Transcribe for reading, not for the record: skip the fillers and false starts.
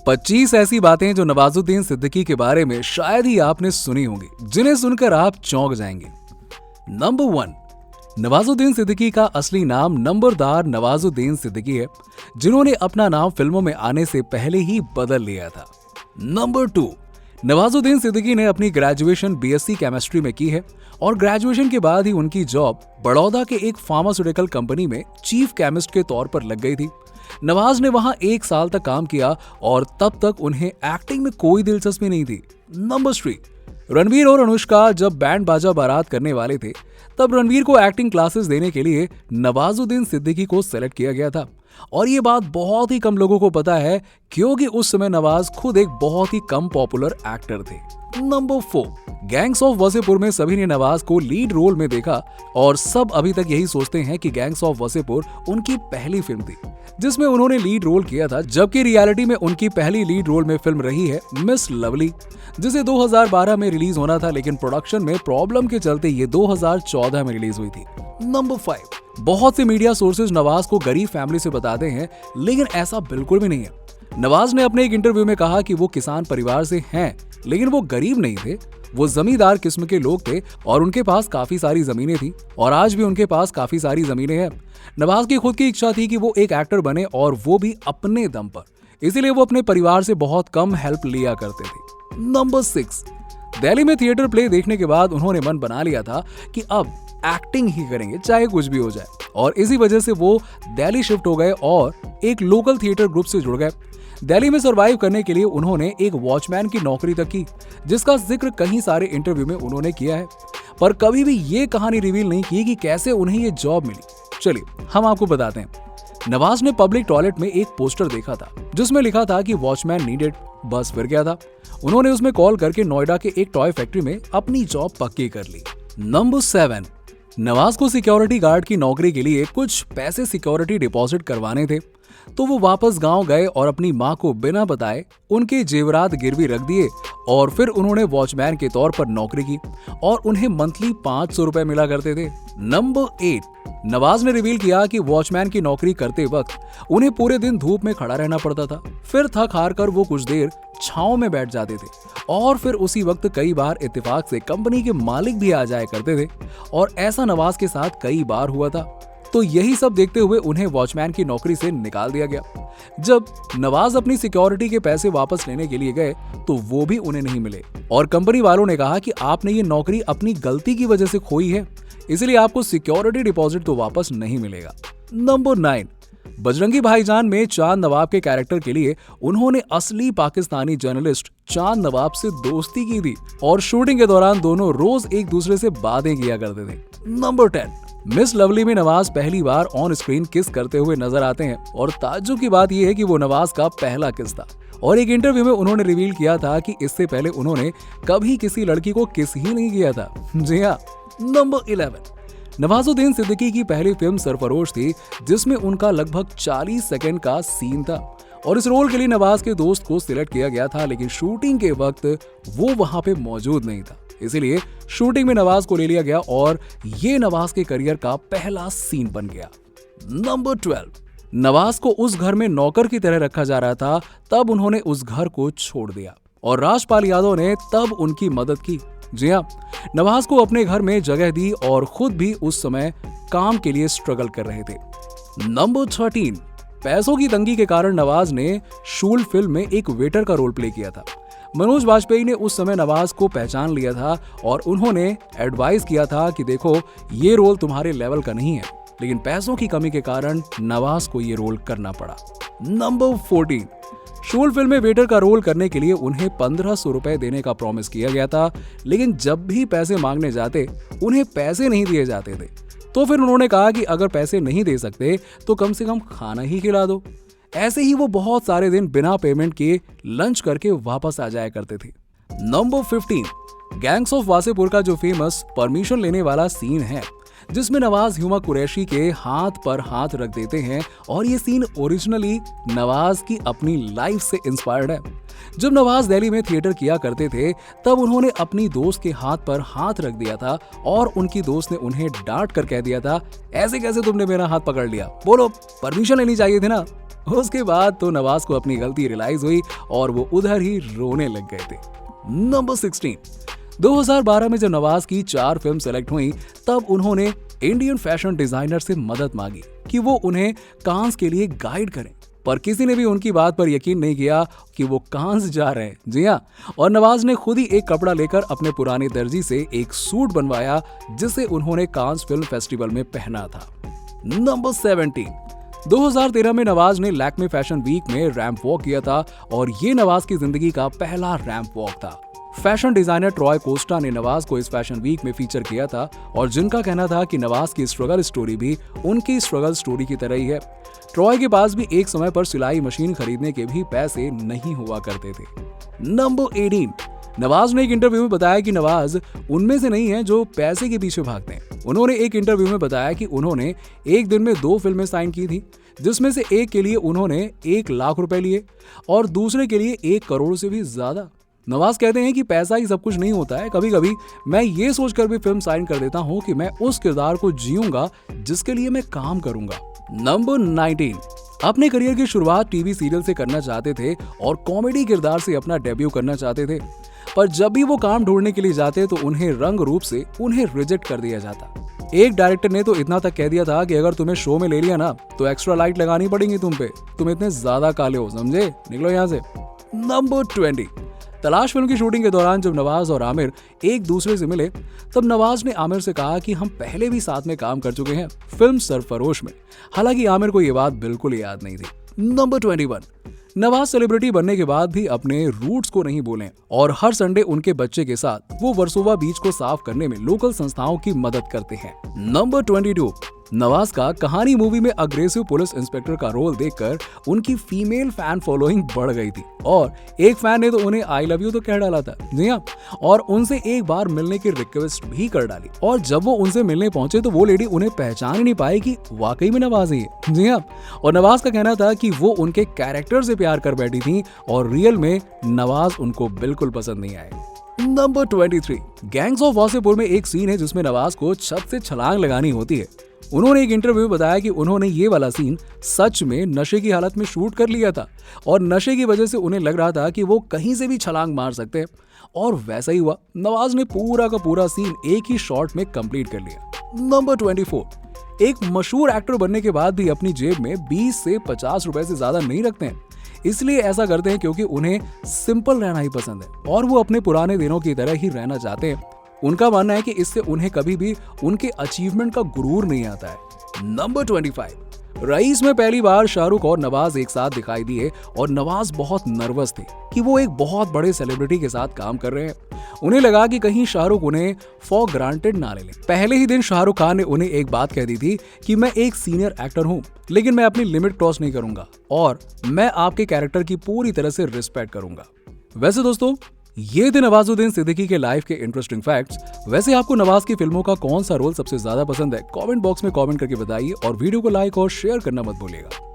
25 ऐसी बातें जो नवाजुद्दीन सिद्दीकी के बारे में शायद ही आपने सुनी होंगी, जिन्हें सुनकर आप चौंक जाएंगे। नंबर 1, नवाजुद्दीन सिद्दीकी का असली नाम नंबरदार नवाजुद्दीन सिद्दीकी है, जिन्होंने अपना नाम फिल्मों में आने से पहले ही बदल लिया था। नंबर 2, नवाजुद्दीन सिद्दीकी ने अपनी ग्रेजुएशन बीएससी केमिस्ट्री में की है और ग्रेजुएशन के बाद ही उनकी जॉब बड़ौदा के एक फार्मास्यूटिकल कंपनी में चीफ केमिस्ट के तौर पर लग गई थी। नवाज ने वहां 1 साल तक काम किया और तब तक उन्हें एक्टिंग में कोई दिलचस्पी नहीं थी। नंबर 3, रणवीर और अनुष्का जब बैंड बाजा बारात करने वाले थे, तब रणवीर को एक्टिंग क्लासेस देने के लिए नवाजुद्दीन सिद्दीकी को सेलेक्ट किया गया था और ये बात बहुत ही कम लोगों को पता है, क्योंकि उस समय नवाज खुद एक बहुत ही कम पॉपुलर एक्टर थे। नंबर 4, गैंग्स ऑफ वसेपुर में सभी ने नवाज को लीड रोल में देखा और सब अभी तक यही सोचते हैं कि गैंग्स ऑफ वसेपुर उनकी पहली फिल्म थी जिसमें उन्होंने लीड रोल किया था, जबकि रियलिटी में उनकी पहली लीड रोल में फिल्म रही है मिस लवली, जिसे 2012 में रिलीज होना था, लेकिन प्रोडक्शन में प्रॉब्लम के चलते ये 2014 में रिलीज हुई थी। नंबर 5, बहुत से मीडिया सोर्सेज नवाज को गरीब फैमिली से बताते हैं, लेकिन ऐसा बिल्कुल भी नहीं है। नवाज ने अपने एक इंटरव्यू में कहा कि वो किसान परिवार से हैं, लेकिन वो गरीब नहीं थे, वो जमींदार किस्म के लोग थे और उनके पास काफी सारी जमीनें थी और आज भी उनके पास काफी सारी जमीनें हैं। नवाज की खुद की इच्छा थी कि वो एक एक्टर बने और वो भी अपने दम पर, इसीलिए वो अपने परिवार से बहुत कम हेल्प लिया करते थे। नंबर 6, दिल्ली में थिएटर प्ले देखने के बाद उन्होंने मन बना लिया था कि अब एक्टिंग ही करेंगे चाहे कुछ भी हो जाए, और इसी वजह से वो दिल्ली शिफ्ट हो गए और एक लोकल थिएटर ग्रुप से जुड़ गए। दिल्ली में सरवाइव करने के लिए उन्होंने एक वॉचमैन की नौकरी तक की, जिसका जिक्र कई सारे इंटरव्यू में उन्होंने किया है, पर कभी भी ये कहानी रिवील नहीं की कि कैसे उन्हें ये जॉब मिली। चलिए हम आपको बताते हैं। नवाज ने पब्लिक टॉयलेट में एक पोस्टर देखा था जिसमें लिखा था कि वॉचमैन नीडेड, बस फिर क्या था, उन्होंने उसमें कॉल करके नोएडा के एक टॉय फैक्ट्री में अपनी जॉब पक्की कर ली। नंबर 7, नवाज को सिक्योरिटी गार्ड की नौकरी के लिए कुछ पैसे सिक्योरिटी डिपॉजिट करवाने थे, तो वो वापस गांव गए और अपनी मां को बिना बताए उनके जेवरात गिरवी रख दिए और फिर उन्होंने वॉचमैन के तौर पर नौकरी की और उन्हें मंथली 500 रुपए मिला करते थे। नंबर 8, नवाज ने रिवील किया कि वॉचमैन की नौकरी करते वक्त उन्हें पूरे दिन धूप में खड़ा रहना पड़ता था, फिर थक हार कर वो कुछ देर छांव में बैठ जाते थे और फिर उसी वक्त कई बार इत्तेफाक से कंपनी के मालिक भी आ जाया करते थे और ऐसा नवाज के साथ कई बार हुआ था। तो यही सब देखते हुए उन्हें वॉचमैन की नौकरी से निकाल दिया गया। जब नवाज अपनी सिक्योरिटी के पैसे वापस लेने के लिए गए तो वो भी उन्हें नहीं मिले और कंपनी वालों ने कहा कि आपने ये नौकरी अपनी गलती की वजह से खोई है, इसलिए आपको सिक्योरिटी डिपॉजिट तो वापस नहीं मिलेगा। नंबर 9, बजरंगी भाईजान में चांद नवाब के कैरेक्टर के लिए उन्होंने असली पाकिस्तानी जर्नलिस्ट चांद नवाब से दोस्ती की थी और शूटिंग के दौरान दोनों रोज एक दूसरे से बातें किया करते थे। नंबर 10, मिस लवली में नवाज पहली बार ऑन स्क्रीन किस करते हुए नजर आते हैं और ताज्जुब की बात यह है कि वो नवाज का पहला किस था और एक इंटरव्यू में उन्होंने रिवील किया था कि इससे पहले उन्होंने कभी किसी लड़की को किस ही नहीं किया था। जी हाँ। नंबर 11, नवाजुद्दीन सिद्दीकी की पहली फिल्म सरफरोश थी, जिसमें उनका लगभग 40 सेकंड का सीन था और इस रोल के लिए नवाज के दोस्त को सिलेक्ट किया गया था, लेकिन शूटिंग के वक्त वो वहां पे मौजूद नहीं था, इसीलिए शूटिंग में नवाज को ले लिया गया और ये नवाज के करियर का पहला सीन बन गया। नंबर 12, नवाज को उस घर में नौकर की तरह रखा जा रहा था, तब उन्होंने उस घर को छोड़ दिया और राजपाल यादव ने तब उनकी मदद की। जी हाँ, नवाज को अपने घर में जगह दी और खुद भी उस समय काम के लिए स्ट्रगल कर रहे थे। नंबर 13, पैसों की तंगी के कारण नवाज ने शूल फिल्म में एक वेटर का रोल प्ले किया था। मनोज वाजपेयी ने उस समय नवाज को पहचान लिया था और उन्होंने एडवाइस किया था कि देखो ये रोल तुम्हारे लेवल का नहीं है, लेकिन पैसों की कमी के कारण नवाज को ये रोल करना पड़ा। नंबर 14, शूल फिल्म में वेटर का रोल करने के लिए उन्हें 1500 रुपए देने का प्रॉमिस किया गया था, लेकिन जब भी पैसे मांगने जाते उन्हें पैसे नहीं दिए जाते थे। तो फिर उन्होंने कहा कि अगर पैसे नहीं दे सकते तो कम से कम खाना ही खिला दो। ऐसे ही वो बहुत सारे दिन बिना पेमेंट के लंच करके वापस आ जाया करते थे। नंबर 15, गैंग्स ऑफ वासेपुर का जो फेमस परमिशन लेने वाला सीन है, जिसमें नवाज हुमा कुरैशी के हाथ पर हाथ रख देते हैं और ये सीन ओरिजिनली नवाज की अपनी लाइफ से इंस्पायर्ड है। जब नवाज दिल्ली में थिएटर किया करते थे तब उन्होंने अपनी दोस्त के हाथ पर हाथ रख दिया था और उनकी दोस्त ने उन्हें डांट कर कह दिया था, ऐसे कैसे तुमने मेरा हाथ पकड़ लिया, बोलो परमिशन लेनी चाहिए थी ना। उसके बाद तो नवाज को अपनी गलती रियलाइज हुई और वो उधर ही रोने लग गए थे। नंबर 16, 2012 में जब नवाज की 4 फिल्म सेलेक्ट हुई तब उन्होंने इंडियन फैशन डिजाइनर से मदद मांगी कि वो उन्हें कांस के लिए गाइड करें, पर किसी ने भी उनकी बात पर यकीन नहीं किया कि वो कांस जा रहे हैं। जी हाँ, और नवाज ने खुद ही एक कपड़ा लेकर अपने पुराने दर्जी से एक सूट बनवाया जिसे उन्होंने कांस फिल्म फेस्टिवल में पहना था। नंबर 17, 2013 में नवाज ने लैक्मे फैशन वीक में रैंप वॉक किया था और ये नवाज की जिंदगी का पहला रैंप वॉक था। फैशन डिजाइनर ट्रॉय कोस्टा ने नवाज को इस फैशन वीक में फीचर किया था और जिनका कहना था कि नवाज की स्ट्रगल स्टोरी भी उनकी स्ट्रगल स्टोरी की तरह ही है। ट्रॉय के पास भी एक समय पर सिलाई मशीन खरीदने के भी पैसे नहीं हुआ करते थे। नंबर 18, नवाज ने एक इंटरव्यू में बताया कि नवाज उनमें से नहीं है जो पैसे के पीछे भागते हैं। उन्होंने एक इंटरव्यू में बताया कि उन्होंने एक दिन में 2 फिल्में साइन की थी, जिसमें से एक के लिए उन्होंने 1 लाख रुपए लिए और दूसरे के लिए 1 करोड़ से भी ज्यादा। नवाज कहते हैं कि पैसा ही सब कुछ नहीं होता है, कभी कभी मैं ये सोचकर भी फिल्म साइन कर देता हूँ कि मैं उस किरदार को जीऊंगा जिसके लिए मैं काम करूंगा। नंबर 19, अपने करियर की शुरुआत टीवी सीरियल से करना चाहते थे और कॉमेडी किरदार से अपना डेब्यू करना चाहते थे, पर जब भी वो काम ढूंढने के लिए जाते तो उन्हें रंग रूप से उन्हें रिजेक्ट कर दिया जाता। एक डायरेक्टर ने तो इतना तक कह दिया था कि अगर तुम्हें शो में ले लिया ना तो एक्स्ट्रा लाइट लगानी पड़ेगी तुम पे, तुम इतने ज्यादा काले हो, समझे, निकलो यहाँ से। नंबर 20, तलाश फिल्म की शूटिंग के दौरान जब नवाज और आमिर एक दूसरे से मिले तब नवाज ने आमिर से कहा कि हम पहले भी साथ में काम कर चुके हैं फिल्म सरफरोश में। हालांकि आमिर को यह बात बिल्कुल याद नहीं थी। नंबर 21, नवाज सेलिब्रिटी बनने के बाद भी अपने रूट्स को नहीं भूलें और हर संडे उनके बच्चे के साथ वो वर्सोवा बीच को साफ करने में लोकल संस्थाओं की मदद करते हैं। नंबर 22, नवाज का कहानी मूवी में अग्रेसिव पुलिस इंस्पेक्टर का रोल देखकर उनकी फीमेल फैन फॉलोइंग बढ़ गई थी और एक फैन ने तो उन्हें आई लव यू तो कह डाला था। जी हाँ, और उनसे एक बार मिलने की रिक्वेस्ट भी कर डाली और जब वो उनसे मिलने पहुंचे तो वो लेडी उन्हें पहचान ही नहीं पाई कि वाकई में नवाज ही है। जी हाँ, और नवाज का कहना था कि वो उनके कैरेक्टर से प्यार कर बैठी थी और रियल में नवाज उनको बिल्कुल पसंद नहीं आए। नंबर 23, गैंग्स ऑफ वासेपुर में एक सीन है जिसमें नवाज को छत से छलांग लगानी होती है। उन्होंने एक इंटरव्यू में बताया कि उन्होंने ये वाला सीन सच में नशे की हालत में शूट कर लिया था और नशे की वजह से उन्हें लग रहा था कि वो कहीं से भी छलांग मार सकते हैं और वैसा ही हुआ। नवाज ने पूरा का पूरा सीन एक ही शॉट में कंप्लीट कर लिया। नंबर 24, एक मशहूर एक्टर बनने के बाद भी अपनी जेब में 20 से 50 रुपए से ज्यादा नहीं रखते हैं। इसलिए ऐसा करते हैं क्योंकि उन्हें सिंपल रहना ही पसंद है और वो अपने पुराने दिनों की तरह ही रहना चाहते हैं। उनका मानना है कि इससे उन्हें कभी भी उनके अचीवमेंट का गुरूर नहीं आता है। नंबर 25, रईस में पहली बार शाहरुख और नवाज एक साथ दिखाई दिए और नवाज बहुत नर्वस थे कि वो एक बहुत बड़े सेलिब्रिटी के साथ काम कर रहे हैं। उन्हें लगा कि कहीं शाहरुख उन्हें फॉर ग्रांटेड ना ले लें। पहले ही दिन शाहरुख खान ने उन्हें एक बात कह दी थी कि मैं एक सीनियर एक्टर हूं लेकिन मैं अपनी लिमिट क्रॉस नहीं करूंगा और मैं आपके कैरेक्टर की पूरी तरह से रिस्पेक्ट करूंगा। वैसे दोस्तों, ये थे नवाजुद्दीन सिद्दीकी के लाइफ के इंटरेस्टिंग फैक्ट्स। वैसे आपको नवाज की फिल्मों का कौन सा रोल सबसे ज्यादा पसंद है, कमेंट बॉक्स में कमेंट करके बताइए और वीडियो को लाइक और शेयर करना मत भूलिएगा।